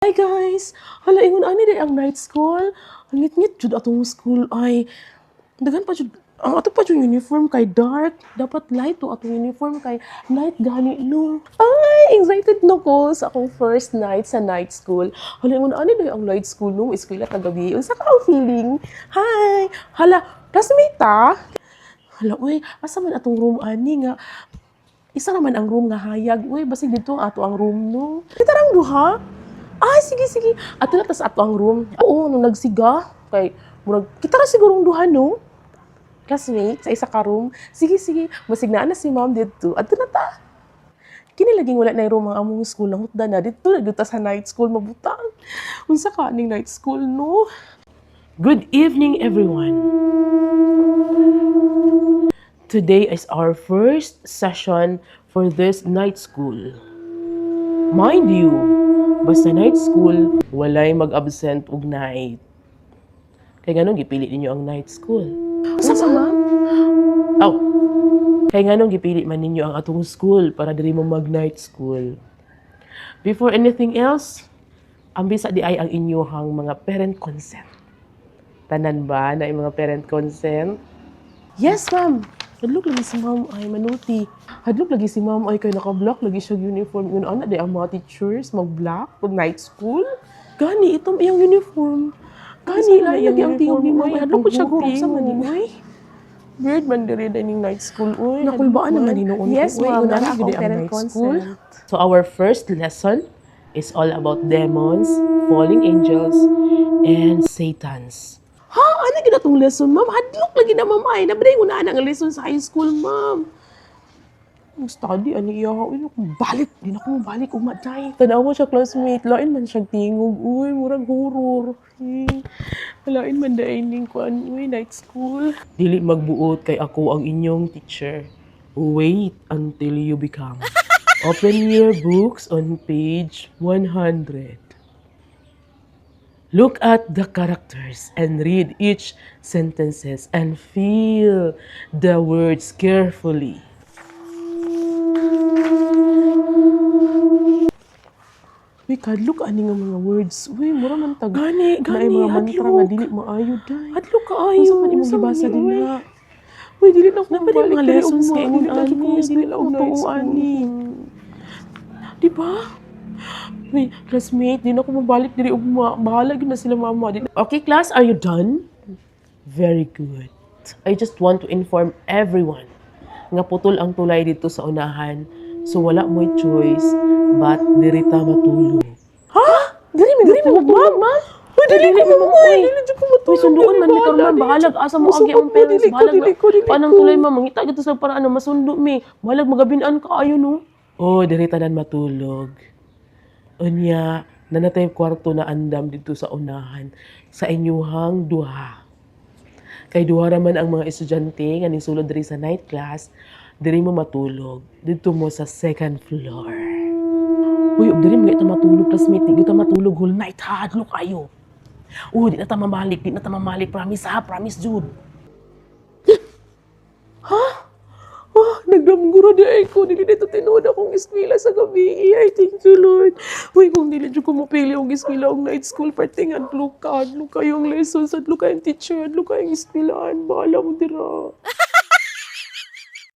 Hi guys! Hala, ingon ani day ang night school. Ang ngit-ngit jud atong school ay daghan pa jud ang ato pa jud uniform kay dark. Dapat light to atong uniform kay night gani no. Ay, excited no ko sa akong first night sa night school. Hala, ingon ani day ang night school no, eskwela ta gabi. Unsa ka ang feeling? Hi! Hala, classmate ta? Hala, uy, asa man atong room ani nga isa naman ang room nga hayag. Uy, basig dito ang ato ang room no. Kita rang duha? Ay, sige. Ato na tas ato ang room. Oo, nung nagsiga, kay, murag, kita na sigurong duha, no? Classmate, sa isa ka room. Sige. Masignaan na si ma'am dito. Ato na ta. Kini laging wala na yung room ang among school. Nangutda na. Dito ta sa night school, mabutang. Unsa ka ning night school, no? Good evening, everyone. Today is our first session for this night school. Mind you, basta night school, walay mag-absent og night. Kaya ganun, gipili ninyo ang night school. Sa ma'am? Oh, kaya ganun, gipili man ninyo ang atong school para diri mo mag-night school. Before anything else, ang bisa di ay ang inyohang mga parent consent. Tanan ba na yung mga parent consent? Yes, ma'am. Hadlok lagi si ma'am ay manuti. Hadlok lagi si ma'am ay kay naka-black lagi siya uniform. Yun ana day ang mga teachers mag-black pag night school. Gani itong iyang uniform. Gani na lagi ang tingog ni ma'am. Hadlok ko siya gurong sa maninoy. Weird man diri dining night school. Uy, nakulbaan naman ni noon. Yes, ma'am. Una Nara akong ang parent night consent. school. So our first lesson is all about demons, falling angels, and satans. Ha? Ano gina itong lesson, ma'am? Hadlok lagi na, ma'am. Ay, nabaday ko na ang lesson sa high school, ma'am. Ang study, ano iya? Uy, di na ko balik, umatay. Tanawa siya, classmate. Lain man siyang tingog. Uy, murag horror. Lain man daining ko, uy, night school. Dili magbuot kay ako ang inyong teacher. Wait until you become. Open your books on page 100. Look at the characters and read each sentences and feel the words carefully. Uy, kadlok ani nga mga words. Uy, mura man tag. Gani, na mga mantra nga dili maayo day. Hadlok ka ayo. Unsa man imong gibasa dinha? Uy, dili na ko balik mga lessons kay ingon ani. Dili na ko ani. Di ba? Wait, classmate, di na ako mabalik diri og bahala gyud na sila mama. Okay, class, are you done? Very good. I just want to inform everyone nga putol ang tulay dito sa unahan. So wala mo'y choice but diri ta matulog. Ha? Diri mo ma'am? Uy, dili ko mamoy. Dili ko matulog. Uy, sunduon man mi karon ma'am, bahalag asa mo agi ang parents, bahalag. Panang tulay ma'am, mangita gito sa paraan na masundo mi. Bahalag magabin-an ka ayo no. Oh, diri tanan matulog. Unya, nanatay kwarto na andam dito sa unahan sa inyuhang duha. Kay duha raman ang mga estudyante nga nisulod diri sa night class, diri mo matulog dito mo sa second floor. Uy, og diri mo ita matulog classmate, di ta matulog whole night ha, hadlok kayo. Di na ta mamalik, promise ha, promise Jude. Ha? Nagdamguro di ay ko, dili dito tinuod akong eskwela sa gabi. I thank you, Lord. Uy, kung dili dito ko mapili ang eskwela ang night school, parting adlo ka yung lessons, adlo ka yung teacher, adlo ka yung eskwelaan, bahala mo dira.